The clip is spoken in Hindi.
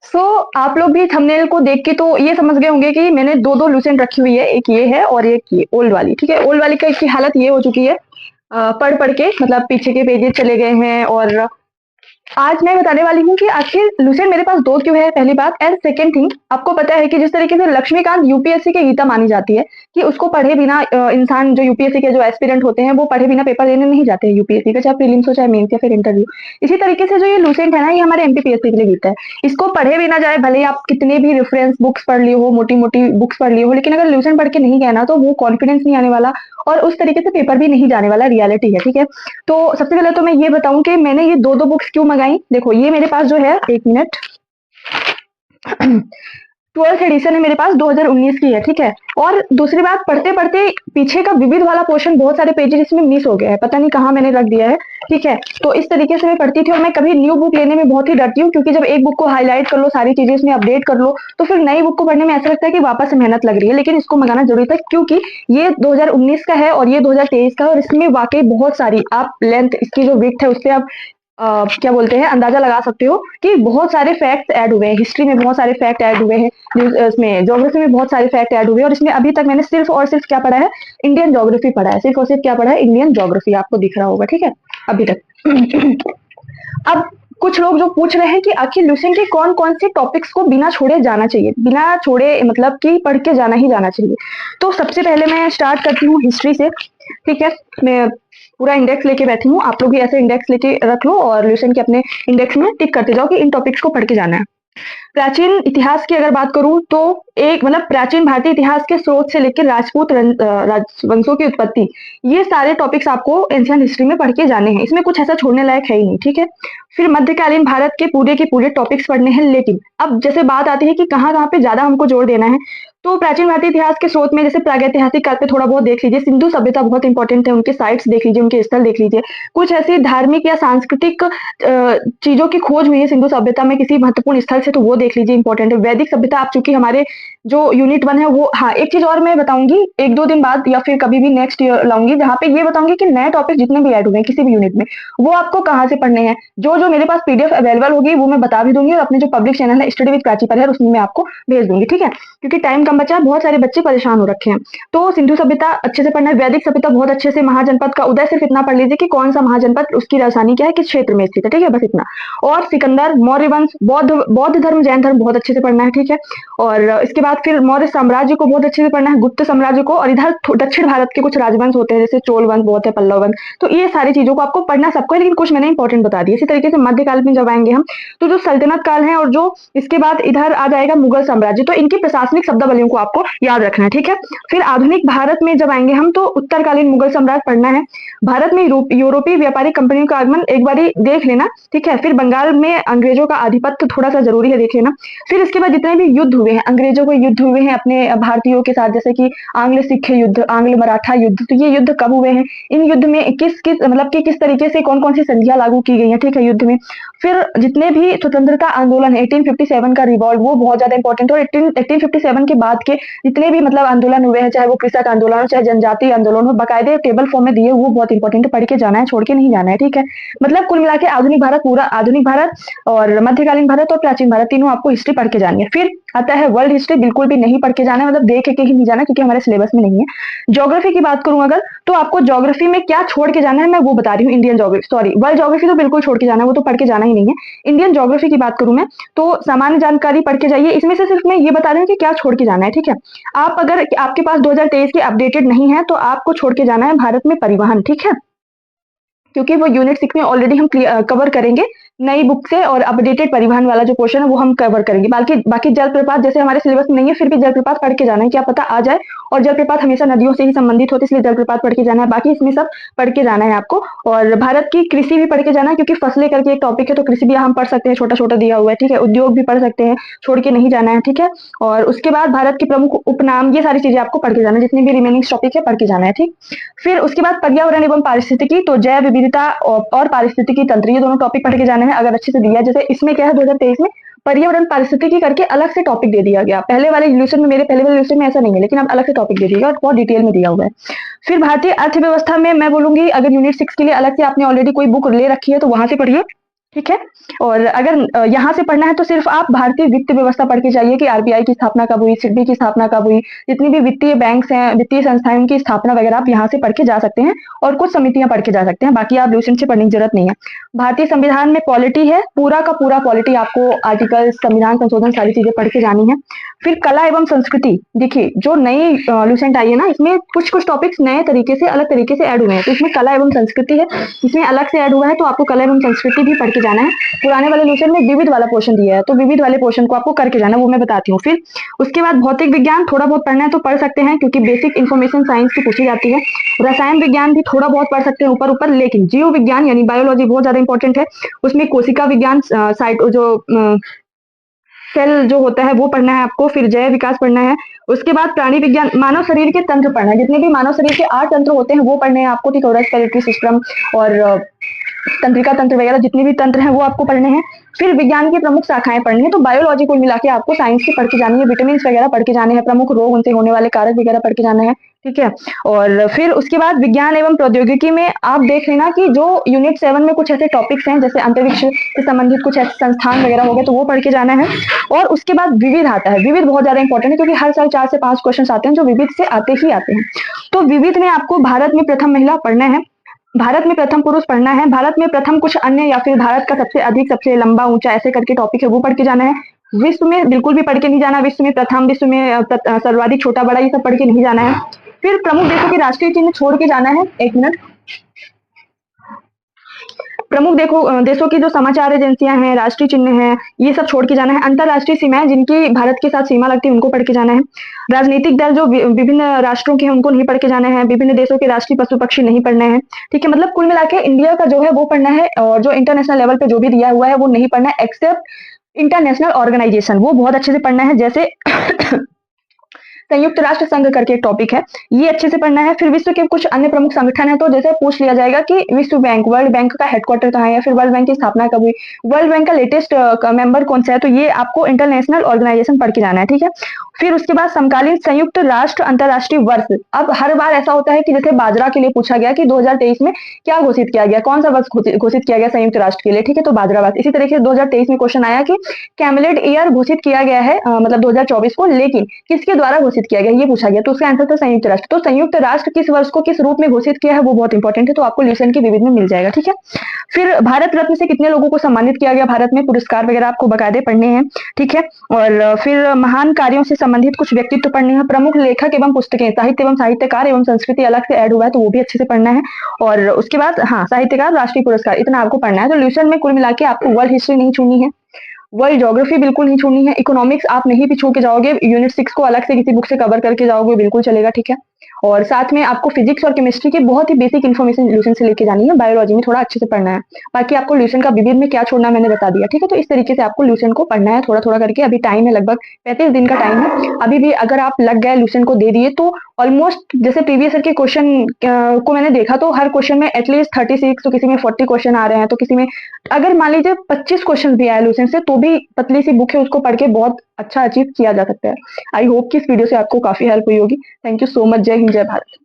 सो आप लोग भी थंबनेल को देख के तो ये समझ गए होंगे कि मैंने दो दो लूसेंट रखी हुई है, एक ये है और एक ये ओल्ड वाली। ठीक है, ओल्ड वाली का की हालत ये हो चुकी है, पढ़ पढ़ के मतलब पीछे के पेजेस चले गए हैं। और आज मैं बताने वाली हूँ कि आखिर लूसेंट मेरे पास दो क्यों है, पहली बात। एंड सेकंड थिंग, आपको पता है कि जिस तरीके से लक्ष्मीकांत यूपीएससी के गीता मानी जाती है कि उसको पढ़े बिना इंसान, जो यूपीएससी के जो एस्पिरेंट होते हैं वो पढ़े बिना पेपर देने नहीं जाते हैं यूपीएससी का, चाहे प्रीलिम्स हो चाहे मेंस या फिर इंटरव्यू। इसी तरीके से जो ये लूसेंट है ना, ये हमारे एमपीपीएससी के लिए गीता है। इसको पढ़े बिना जाए, भले ही आप कितने भी रेफरेंस बुक्स पढ़ ली हो, मोटी मोटी बुक्स पढ़ ली हो, लेकिन अगर लूसेंट पढ़ के नहीं गया ना तो वो कॉन्फिडेंस नहीं आने वाला और उस तरीके से पेपर भी नहीं जाने वाला, रियलिटी है। ठीक है, तो सबसे पहले तो मैं ये बताऊं कि मैंने ये दो दो बुक्स क्यों मंगाई। देखो, ये मेरे पास जो है, एक मिनट, 12th एडिशन है मेरे पास, 2019 की है। ठीक है, और दूसरी बात, पढ़ते पढ़ते पीछे का विविध वाला पोर्शन, बहुत सारे पेजेस इसमें मिस हो गया है, पता नहीं कहाँ मैंने रख दिया है। ठीक है, तो इस तरीके से मैं पढ़ती थी और मैं कभी न्यू बुक लेने में बहुत ही डरती हूँ, क्योंकि जब एक बुक को हाईलाइट कर लो, सारी चीजें इसमें अपडेट कर लो, तो फिर नई बुक को पढ़ने में ऐसा लगता है कि वापस से मेहनत लग रही है। लेकिन इसको मंगाना जरूरी था, क्योंकि ये 2019 का है और ये 2023 का है, और इसमें वाकई बहुत सारी, आप लेंथ इसकी जो विड्थ है उससे आप क्या बोलते हैं, अंदाजा लगा सकते हो कि बहुत सारे फैक्ट्स ऐड हुए हैं। हिस्ट्री में बहुत सारे फैक्ट ऐड हुए हैं, इसमें ज्योग्राफी में बहुत सारे फैक्ट ऐड हुए हैं, और इसमें अभी तक मैंने सिर्फ और सिर्फ क्या पढ़ा है, इंडियन ज्योग्राफी पढ़ा है, सिर्फ और सिर्फ क्या पढ़ा है, इंडियन ज्योग्राफी, आपको दिख रहा होगा। ठीक है, अभी तक। अब कुछ लोग जो पूछ रहे हैं कि आखिर लूसेंट के कौन कौन से टॉपिक्स को बिना छोड़े जाना चाहिए, बिना छोड़े मतलब कि पढ़ के जाना ही जाना चाहिए। तो सबसे पहले मैं स्टार्ट करती हूँ हिस्ट्री से। ठीक है, मैं पूरा इंडेक्स लेके बैठी हूँ, आप लोग भी ऐसे इंडेक्स लेके रख लो और लूसेंट के अपने इंडेक्स में टिक करते जाओ कि इन टॉपिक्स को पढ़ के जाना है। प्राचीन इतिहास की अगर बात करूं तो एक मतलब प्राचीन भारतीय इतिहास के स्रोत से लेकर राजपूत राजवंशों की उत्पत्ति, ये सारे टॉपिक्स आपको एंशियंट हिस्ट्री में पढ़ के जाने हैं, इसमें कुछ ऐसा छोड़ने लायक है ही नहीं। ठीक है, फिर मध्यकालीन भारत के पूरे टॉपिक्स पढ़ने हैं। लेकिन अब जैसे बात आती है कि कहाँ कहाँ पे ज्यादा हमको जोर देना है, तो प्राचीन भारतीय इतिहास के स्रोत में जैसे प्रागैतिहासिक काल पे थोड़ा बहुत देख लीजिए, सिंधु सभ्यता बहुत इंपॉर्टेंट है, उनके साइट्स देख लीजिए, उनके स्थल देख लीजिए। कुछ ऐसी धार्मिक या सांस्कृतिक चीजों की खोज हुई है सिंधु सभ्यता में किसी महत्वपूर्ण स्थल से, तो वो देख लीजिए, इंपॉर्टेंट है। वैदिक सभ्यता, आप चूंकि हमारे जो यूनिट 1 है वो, हाँ एक चीज और मैं बताऊंगी एक दो दिन बाद या फिर कभी भी नेक्स्ट ईयर लाऊंगी, जहाँ पे ये बताऊंगी कि नए टॉपिक जितने भी ऐड हुए हैं किसी भी यूनिट में, वो आपको कहाँ से पढ़ने हैं। जो जो मेरे पास पीडीएफ अवेलेबल होगी वो मैं बता भी दूंगी, और अपने जो पब्लिक चैनल है स्टडी विद प्राची पर है, उसमें मैं आपको भेज दूंगी। ठीक है, क्योंकि टाइम कम बचा है, बहुत सारे बच्चे परेशान हो रखे हैं। तो सिंधु सभ्यता अच्छे से पढ़ना है, वैदिक सभ्यता बहुत अच्छे से, महाजनपद का उदय सिर्फ इतना पढ़ लीजिए कि कौन सा महाजनपद, उसकी राजधानी क्या है, किस क्षेत्र में स्थित है। ठीक है, बस इतना। और सिकंदर, मौर्य वंश, बौद्ध धर्म, जैन धर्म बहुत अच्छे से पढ़ना है। ठीक है, और इसके बाद फिर मौर्य साम्राज्य को बहुत अच्छे से पढ़ना है, गुप्त साम्राज्य को, और इधर दक्षिण भारत के कुछ राजवंश होते हैं जैसे चोल वंश बहुत है, पल्लव वंश, तो ये सारी चीजों को आपको पढ़ना सबको है, लेकिन कुछ मैंने इंपॉर्टेंट बता दिया। इसी तरीके से मध्यकाल में जब आएंगे हम, तो जो सल्तनत काल है और जो इसके बाद इधर आ जाएगा मुगल साम्राज्य, तो इनकी प्रशासनिक शब्दावलियों को आपको याद रखना है। ठीक है, फिर आधुनिक भारत में जब आएंगे हम, तो उत्तरकालीन मुगल साम्राज्य पढ़ना है। भारत में यूरोपीय व्यापारिक कंपनियों का आगमन एक बार देख लेना। ठीक है, फिर बंगाल में अंग्रेजों का आधिपत्य थोड़ा सा जरूरी है, देख लेना। फिर इसके बाद जितने भी युद्ध हुए हैं, अंग्रेजों के युद्ध हुए हैं अपने भारतीयों के साथ, जैसे कि आंग्ल सिख युद्ध, आंग्ल मराठा युद्ध, तो ये युद्ध कब हुए हैं, इन युद्ध में किस किस मतलब कि किस तरीके से कौन कौन सी संधियां लागू की गई हैं। ठीक है, युद्ध में। फिर जितने भी स्वतंत्रता आंदोलन है, 1857 का रिवॉल्ट, वो बहुत ज्यादा इंपॉर्टेंट है। और 1857 के बाद के जितने भी मतलब आंदोलन हुए हैं, चाहे वो कृषक आंदोलन हो चाहे जनजातीय आंदोलन हो, बाकायदे टेबल फॉर्म में दिए, वो बहुत इंपॉर्टेंट है, पढ़ के जाना है, छोड़ के नहीं जाना है। ठीक है, मतलब कुल मिला के आधुनिक भारत, पूरा आधुनिक भारत और मध्यकालीन भारत और प्राचीन भारत, तीनों आपको हिस्ट्री पढ़ के जानी है। फिर आता है वर्ल्ड हिस्ट्री, बिल्कुल भी नहीं पढ़ के जाना है, मतलब देख के ही नहीं जाना, क्योंकि हमारे सिलेबस में नहीं है। ज्योग्राफी की बात करूं अगर, तो आपको ज्योग्राफी में क्या छोड़ के जाना है मैं वो बता रही हूँ। Indian geography, sorry, world geography तो बिल्कुल छोड़ के जाना है, वो तो पढ़ के जाना ही नहीं है। इंडियन ज्योग्राफी की बात करूं मैं, तो सामान्य जानकारी पढ़ के जाइए, इसमें से सिर्फ मैं ये बता रही हूँ कि क्या छोड़ के जाना है। ठीक है, आप अगर आपके पास 2023 के अपडेटेड नहीं है, तो आपको छोड़ के जाना है भारत में परिवहन। ठीक है, क्योंकि वो यूनिट 6 में ऑलरेडी हम कवर करेंगे नई बुक से, और अपडेटेड परिवहन वाला जो पोर्शन है वो हम कवर करेंगे। बाकी बाकी जलप्रपात जैसे हमारे सिलेबस में नहीं है, फिर भी जलप्रपात पढ़ के जाना है, क्या पता आ जाए। और जलप्रपात हमेशा नदियों से ही संबंधित होते, इसलिए जलप्रपात पढ़ के जाना है। बाकी इसमें सब पढ़ के जाना है आपको। और भारत की कृषि भी पढ़ के जाना है, क्योंकि फसलें करके एक टॉपिक है, तो कृषि भी हम पढ़ सकते हैं, छोटा छोटा दिया हुआ है। ठीक है, उद्योग भी पढ़ सकते हैं, छोड़ के नहीं जाना है। ठीक है, और उसके बाद भारत के प्रमुख उपनाम, ये सारी चीजें आपको पढ़ के जाना है, जितनी भी रिमेनिंग टॉपिक है पढ़ के जाना है। ठीक, फिर उसके बाद पर्यावरण एवं पारिस्थितिकी, तो जैव विविधता और पारिस्थितिकी तंत्र, ये दोनों टॉपिक पढ़ के जाने हैं अगर अच्छे से दिया। जैसे इसमें क्या है, 2023 में पर्यावरण पारिस्थितिकी करके अलग से टॉपिक दे दिया गया, पहले वाले रिलेशन में, मेरे पहले वाले रिलेशन में ऐसा नहीं है, लेकिन अब अलग से टॉपिक दे दिया गया और बहुत डिटेल में दिया हुआ है। फिर भारतीय अर्थव्यवस्था में मैं बोलूंगी, अगर यूनिट 6 के लिए अलग से आपने ऑलरेडी कोई बुक ले रखी है तो वहां से पढ़िए। ठीक है। और अगर यहाँ से पढ़ना है तो सिर्फ आप भारतीय वित्त व्यवस्था पढ़ के जाइए कि आरबीआई की स्थापना कब हुई, सिडबी की स्थापना कब हुई, जितनी भी वित्तीय बैंक्स हैं, वित्तीय संस्थाएं की स्थापना वगैरह आप यहाँ से पढ़ के जा सकते हैं, और कुछ समितियां पढ़ के जा सकते हैं। बाकी आप लूसेंट से पढ़ने की जरूरत नहीं है। भारतीय संविधान में पॉलिटी है, पूरा का पूरा पॉलिटी, आपको आर्टिकल, संविधान संशोधन, सारी चीजें पढ़ के जानी है। फिर कला एवं संस्कृति, देखिए जो नई लूसेंट आई है ना, इसमें कुछ कुछ टॉपिक्स नए तरीके से, अलग तरीके से ऐड हुए हैं। तो इसमें कला एवं संस्कृति है, इसमें अलग से ऐड हुआ है, तो आपको कला एवं संस्कृति भी पढ़ के जाना है। पुराने वाले लूसेंट में विविध वाला पोर्शन दिया है, तो विविध वाले पोर्शन को आपको करके जाना, वो मैं बताती हूँ। फिर उसके बाद भौतिक विज्ञान थोड़ा बहुत पढ़ना है तो पढ़ सकते हैं, क्योंकि बेसिक इन्फॉर्मेशन साइंस की पूछी जाती है। रसायन विज्ञान भी थोड़ा बहुत पढ़ सकते हैं ऊपर ऊपर, लेकिन जीव विज्ञान यानी बायोलॉजी बहुत ज्यादा इंपॉर्टेंट है। उसमें कोशिका विज्ञान, साइट जो सेल जो होता है वो पढ़ना है आपको। फिर जैव विकास पढ़ना है। उसके बाद प्राणी विज्ञान, मानव शरीर के तंत्र पढ़ना है, जितने भी मानव शरीर के 8 तंत्र होते हैं वो पढ़ने हैं आपको, ठीक है। रेस्पिरेटरी सिस्टम और तंत्रिका तंत्र वगैरह जितने भी तंत्र हैं वो आपको पढ़ने हैं। फिर विज्ञान की प्रमुख शाखाएं पढ़नी है, तो बायोलॉजी को मिला के आपको साइंस की पढ़ के जानी है, विटामिन वगैरह पढ़ के जाने हैं, प्रमुख रोग उनसे होने वाले कारक वगैरह पढ़ के जाना है, ठीक है। और फिर उसके बाद विज्ञान एवं प्रौद्योगिकी में आप देख लेना कि जो यूनिट 7 में कुछ ऐसे टॉपिक्स हैं, जैसे अंतरिक्ष से संबंधित कुछ ऐसे संस्थान वगैरह हो गए, तो वो पढ़ के जाना है। और उसके बाद विविध आता है, विविध बहुत ज्यादा इंपॉर्टेंट है, क्योंकि हर साल 4 से 5 क्वेश्चन आते हैं जो विविध से आते ही आते हैं। तो विविध में आपको भारत में प्रथम महिला पढ़ना है, भारत में प्रथम पुरुष पढ़ना है, भारत में प्रथम कुछ अन्य, या फिर भारत का सबसे अधिक, सबसे लंबा, ऊंचा, ऐसे करके टॉपिक है वो पढ़ के जाना है। विश्व में बिल्कुल भी पढ़ के नहीं जाना, विश्व में प्रथम, विश्व में सर्वाधिक, छोटा बड़ा, ये सब पढ़ के नहीं जाना है। फिर प्रमुख देशों के राष्ट्रीय चिन्ह छोड़ के जाना है, एक मिनट। प्रमुख देशों की जो समाचार एजेंसियां हैं, राष्ट्रीय चिन्ह हैं, ये सब छोड़ के जाना है। अंतरराष्ट्रीय सीमाएं जिनकी भारत के साथ सीमा लगती है उनको पढ़ के जाना है। राजनीतिक दल जो विभिन्न राष्ट्रों के हैं उनको नहीं पढ़ के जाना है। विभिन्न देशों के राष्ट्रीय पशु पक्षी नहीं पढ़ने हैं, ठीक है। मतलब कुल मिला के इंडिया का जो है वो पढ़ना है, और जो इंटरनेशनल लेवल पे जो भी दिया हुआ है वो नहीं पढ़ना है, एक्सेप्ट इंटरनेशनल ऑर्गेनाइजेशन, वो बहुत अच्छे से पढ़ना है। जैसे संयुक्त राष्ट्र संघ करके एक टॉपिक है, ये अच्छे से पढ़ना है। फिर विश्व के कुछ अन्य प्रमुख संगठन है, तो जैसे पूछ लिया जाएगा कि विश्व बैंक, वर्ल्ड बैंक का हेडक्वार्टर कहाँ है, या फिर वर्ल्ड बैंक की स्थापना कब हुई, वर्ल्ड बैंक का लेटेस्ट मेंबर कौन सा है, तो ये आपको इंटरनेशनल ऑर्गेनाइजेशन पढ़ के जाना है, ठीक है। फिर उसके बाद समकालीन संयुक्त राष्ट्र अंतरराष्ट्रीय वर्ष। अब हर बार ऐसा होता है कि जैसे बाजरा के लिए पूछा गया कि 2023 में क्या घोषित किया गया, कौन सा वर्ष घोषित किया गया संयुक्त राष्ट्र के लिए, ठीक है, तो बाजरा वर्ष। इसी तरीके से 2023 में क्वेश्चन आया कि कैमलेट ईयर घोषित किया गया है, मतलब 2024 को, लेकिन किसके द्वारा घोषित किया गया, ये पूछा गया, तो उसका आंसर था संयुक्त राष्ट्र। तो संयुक्त राष्ट्र किस वर्ष को किस रूप में घोषित किया है वो बहुत इंपॉर्टेंट है, तो आपको ल्यूसेंट की विविध में मिल जाएगा, ठीक है। फिर भारत रत्न से कितने लोगों को सम्मानित किया गया, भारत में पुरस्कार वगैरह आपको बकायदे पढ़ने हैं, ठीक है। और फिर महान कार्यों से संबंधित कुछ व्यक्तित्व पढ़ने हैं। प्रमुख लेखक एवं पुस्तकें, साहित्य एवं साहित्यकार एवं संस्कृति अलग से ऐड हुआ है, तो वो भी अच्छे से पढ़ना है। और उसके बाद हाँ, साहित्यकार, राष्ट्रीय पुरस्कार, इतना आपको पढ़ना है। तो ल्यूसेंट में कुल मिला के आपको वर्ल्ड हिस्ट्री नहीं छूनी है, वर्ल्ड ज्योग्राफी बिल्कुल नहीं छोड़नी है, इकोनॉमिक्स आप नहीं भी छू के जाओगे, यूनिट 6 को अलग से किसी बुक से कवर करके जाओगे बिल्कुल चलेगा, ठीक है। और साथ में आपको फिजिक्स और केमिस्ट्री की बहुत ही बेसिक इन्फॉर्मेशन ल्यूसेंट से लेके जानी है, बायोलॉजी में थोड़ा अच्छे से पढ़ना है। बाकी आपको ल्यूसेंट का विविध में क्या छोड़ना मैंने बता दिया, ठीक है। तो इस तरीके से आपको ल्यूसेंट को पढ़ना है थोड़ा थोड़ा करके। अभी टाइम है लगभग 35 दिन का टाइम है, अभी भी अगर आप लग गए ल्यूसेंट को दे दिए तो ऑलमोस्ट, जैसे प्रीवियस ईयर के क्वेश्चन को मैंने देखा तो हर क्वेश्चन में एटलीस्ट 36, तो किसी में 40 क्वेश्चन आ रहे हैं, तो किसी में अगर मान लीजिए 25 क्वेश्चन भी आए लूसेंट से, तो भी पतली सी बुक है, उसको पढ़ के बहुत अच्छा अचीव किया जा सकता है। आई होप कि इस वीडियो से आपको काफी हेल्प हुई होगी। Thank you so much. जय हिंद, जय भारत।